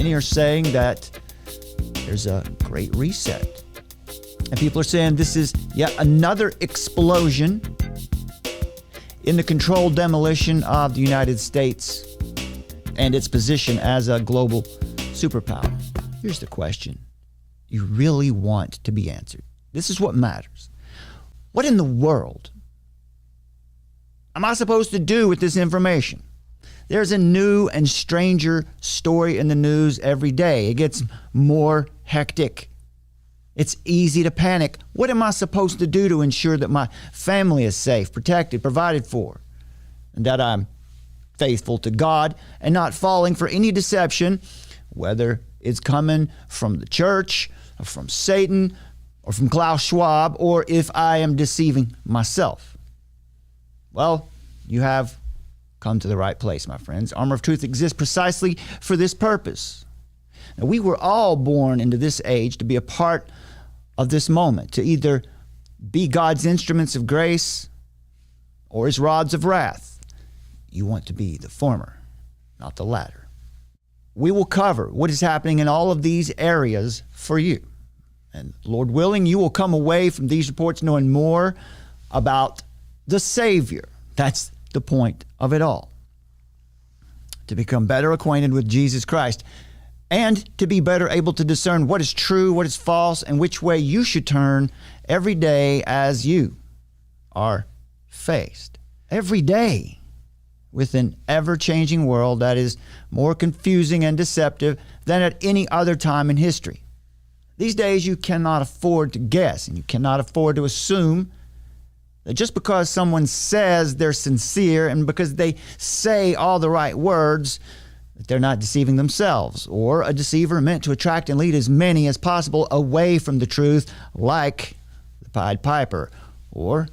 Many are saying that there's a great reset. And people are saying this is yet another explosion in the controlled demolition of the United States and its position as a global superpower. Here's the question you really want to be answered. This is what matters. What in the world am I supposed to do with this information? There's a new and stranger story in the news every day. It gets more hectic. It's easy to panic. What am I supposed to do to ensure that my family is safe, protected, provided for, and that I'm faithful to God and not falling for any deception, whether it's coming from the church or from Satan or from Klaus Schwab, or if I am deceiving myself? Well, you have come to the right place, my friends. Armor of Truth exists precisely for this purpose. Now, we were all born into this age to be a part of this moment, to either be God's instruments of grace or his rods of wrath. You want to be the former, not the latter. We will cover what is happening in all of these areas for you. And Lord willing, you will come away from these reports knowing more about the Savior. That's the point of it all. To become better acquainted with Jesus Christ and to be better able to discern what is true, what is false, and which way you should turn every day as you are faced. Every day with an ever-changing world that is more confusing and deceptive than at any other time in history. These days, you cannot afford to guess, and you cannot afford to assume that just because someone says they're sincere and because they say all the right words, that they're not deceiving themselves, or a deceiver meant to attract and lead as many as possible away from the truth, like the Pied Piper, or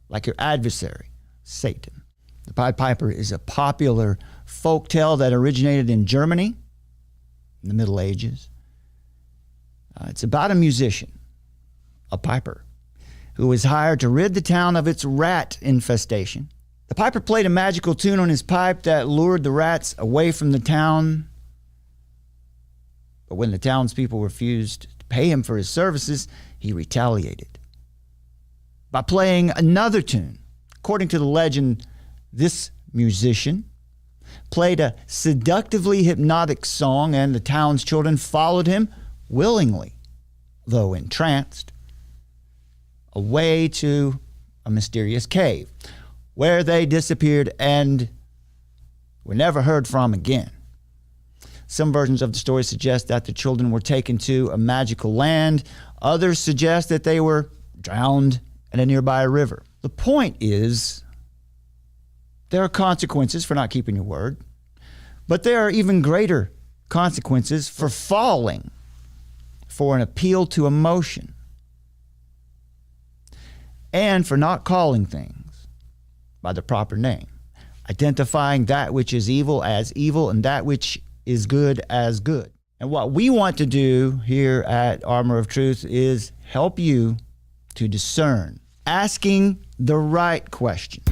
like your adversary, Satan. The Pied Piper is a popular folk tale that originated in Germany in the Middle Ages. It's about a musician, a piper, who was hired to rid the town of its rat infestation. The piper played a magical tune on his pipe that lured the rats away from the town. But when the townspeople refused to pay him for his services, he retaliated by playing another tune. According to the legend, this musician played a seductively hypnotic song, and the town's children followed him willingly, though entranced, away to a mysterious cave, where they disappeared and were never heard from again. Some versions of the story suggest that the children were taken to a magical land. Others suggest that they were drowned in a nearby river. The point is, there are consequences for not keeping your word, but there are even greater consequences for falling for an appeal to emotion and for not calling things by the proper name, identifying that which is evil as evil and that which is good as good. And what we want to do here at Armor of Truth is help you to discern, asking the right questions.